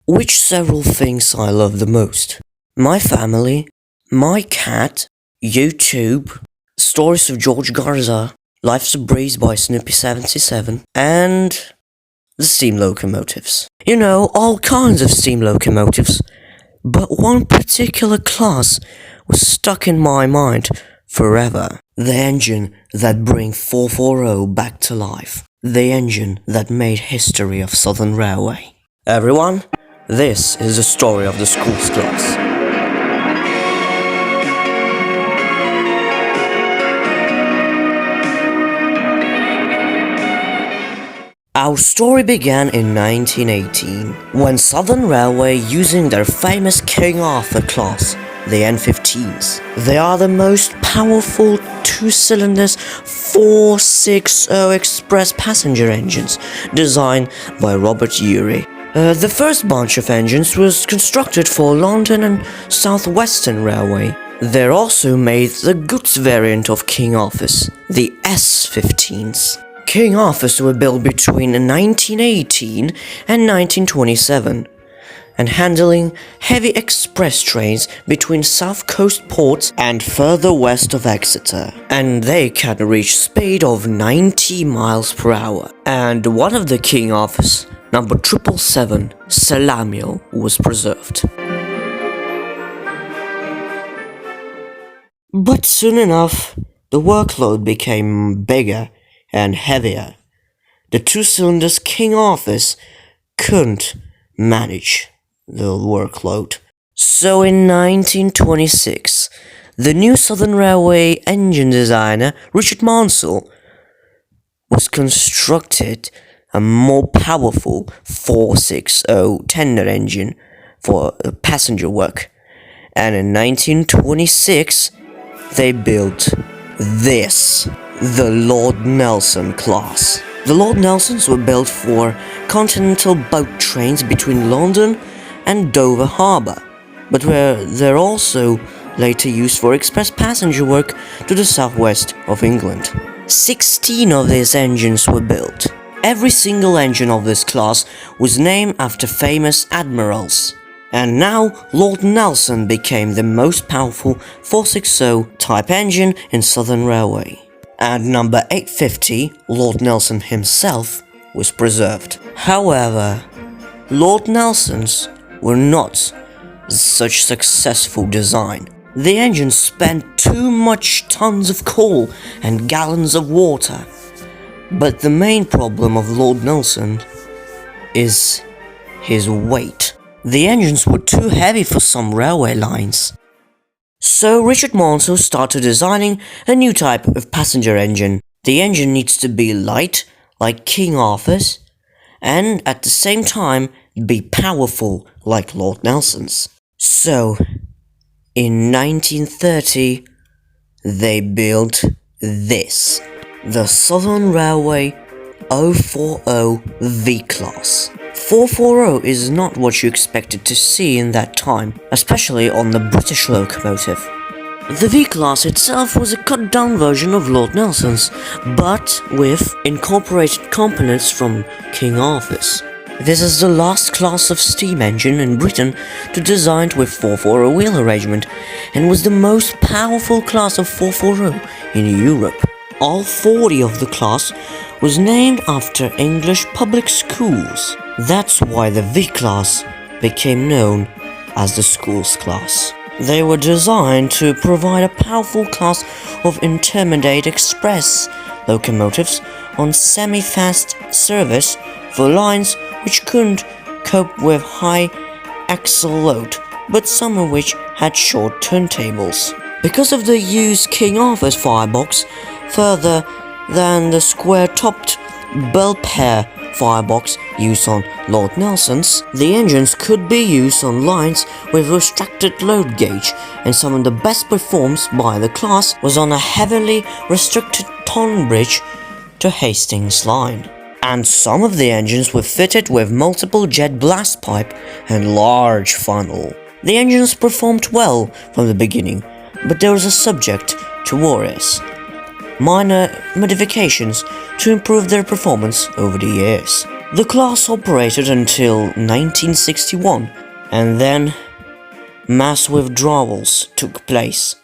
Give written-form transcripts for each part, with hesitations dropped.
Which several things I love the most? My family, my cat, YouTube, stories of George Garza, Life's a Breeze by Snoopy77, and the steam locomotives. You know, all kinds of steam locomotives. But one particular class was stuck in my mind forever. The engine that bring 440 back to life. The engine that made history of Southern Railway. Everyone, this is the story of the schools class. Our story began in 1918, when Southern Railway, using their famous King Arthur class, the N15s. They are the most powerful two-cylinders 460 express passenger engines, designed by Robert Urey. The first bunch of engines was constructed for London and South Western Railway. They also made the goods variant of King Arthurs, the S15s. King Arthurs were built between 1918 and 1927, and handling heavy express trains between South Coast ports and further west of Exeter, and they can reach speed of 90 miles per hour. And one of the King Arthurs, number 777, Salamio, was preserved. But soon enough, the workload became bigger and heavier. The two-cylinders King Arthurs couldn't manage the workload. So in 1926, the new Southern Railway engine designer, Richard Mansell, was constructed a more powerful 460 tender engine for passenger work. And in 1926, they built this, the Lord Nelson class. The Lord Nelsons were built for continental boat trains between London and Dover Harbour, but they're also later used for express passenger work to the southwest of England. 16 of these engines were built. Every single engine of this class was named after famous admirals. And now Lord Nelson became the most powerful 460 type engine in Southern Railway. And number 850, Lord Nelson himself, was preserved. However, Lord Nelsons were not such successful design. The engine spent too much tons of coal and gallons of water. But the main problem of Lord Nelson is his weight. The engines were too heavy for some railway lines. So Richard Mansell started designing a new type of passenger engine. The engine needs to be light, like King Arthur's, and at the same time be powerful, like Lord Nelson's. So, in 1930, they built this, the Southern Railway 040 V-Class. 440 is not what you expected to see in that time, especially on the British locomotive. The V-Class itself was a cut-down version of Lord Nelson's, but with incorporated components from King Arthur's. This is the last class of steam engine in Britain to design with 440 wheel arrangement, and was the most powerful class of 440 in Europe. All 40 of the class was named after English public schools. That's why the V-Class became known as the schools class. They were designed to provide a powerful class of intermediate express locomotives on semi-fast service for lines which couldn't cope with high axle load, but some of which had short turntables. Because of the used King Arthur's firebox further than the square-topped Belpaire firebox used on Lord Nelson's, the engines could be used on lines with restricted load gauge, and some of the best performed by the class was on a heavily restricted Tonbridge to Hastings line. And some of the engines were fitted with multiple jet blast pipe and large funnel. The engines performed well from the beginning, but there was a subject to worries: minor modifications to improve their performance over the years. The class operated until 1961, and then mass withdrawals took place,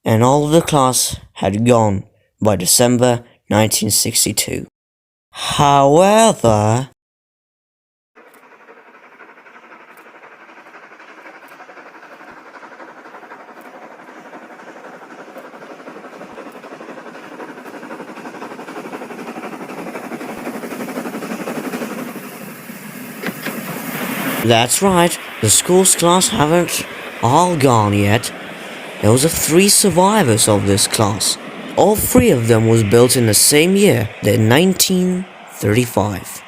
and all of the class had gone by December 1962. However, that's right, the school's class haven't all gone yet. There was 3 survivors of this class. All 3 of them was built in the same year, the 1935.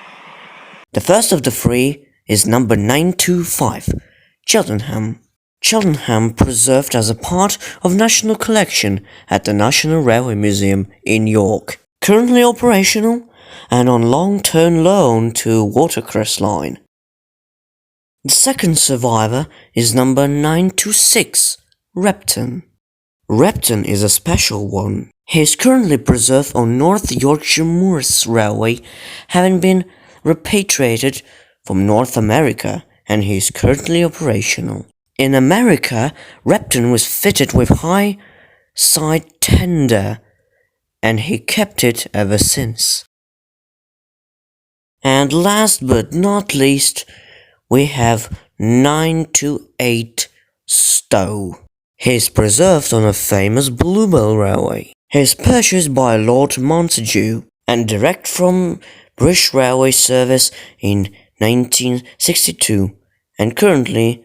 The first of the 3 is number 925, Cheltenham. Cheltenham preserved as a part of National Collection at the National Railway Museum in York. Currently operational and on long-term loan to Watercress Line. The second survivor is number 926, Repton. Repton is a special one. He is currently preserved on North Yorkshire Moors Railway, having been repatriated from North America, and he is currently operational. In America, Repton was fitted with high side tender, and he kept it ever since. And last but not least, we have 928 Stowe. He is preserved on a famous Bluebell Railway. He is purchased by Lord Montague and direct from British Railway service in 1962 and currently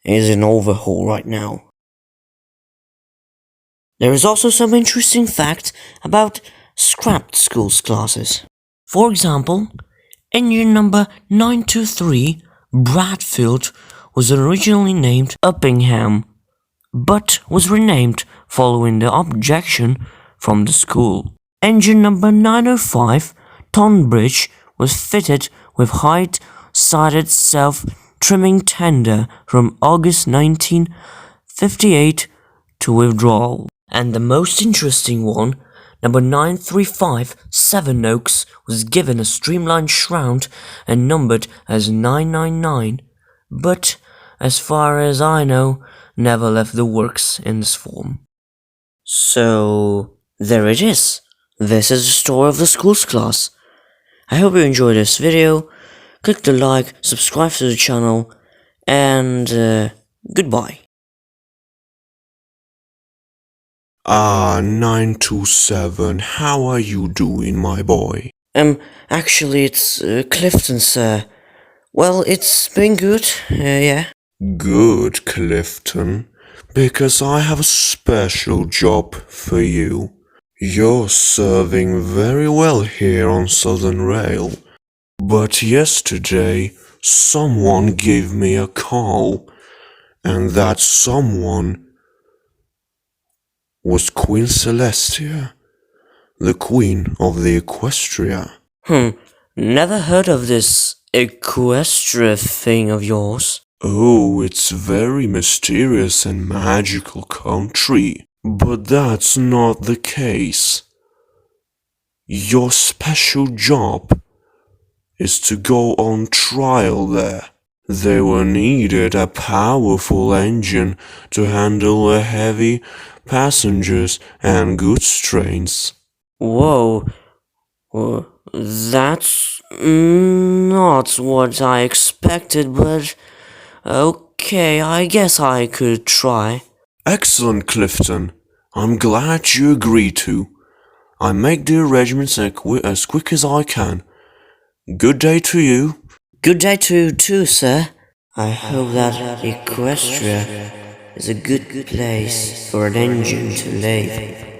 is in overhaul right now. There is also some interesting facts about scrapped schools classes. For example, engine number 923 Bradfield was originally named Uppingham, but was renamed following the objection from the school. Engine number 905 Tonbridge was fitted with high-sided self-trimming tender from August 1958 to withdrawal. And the most interesting one, number 935 Sevenoaks, was given a streamlined shroud and numbered as 999, but as far as I know, never left the works in this form. So, there it is. This is the story of the schools class. I hope you enjoyed this video. Click the like, subscribe to the channel, and goodbye. 927, how are you doing, my boy? Actually, it's Clifton, sir. Well, it's been good, yeah. Good, Clifton, because I have a special job for you. You're serving very well here on Southern Rail, but yesterday someone gave me a call, and that someone was Queen Celestia, the Queen of the Equestria. Never heard of this Equestria thing of yours. Oh, it's very mysterious and magical country, but that's not the case. Your special job is to go on trial there. They were needed a powerful engine to handle the heavy passengers and goods trains. Whoa, that's not what I expected, but okay, I guess I could try. Excellent, Clifton. I'm glad you agreed to. I make the arrangements as quick as I can. Good day to you. Good day to you too, sir. I hope that Equestria is a good place for an engine to live.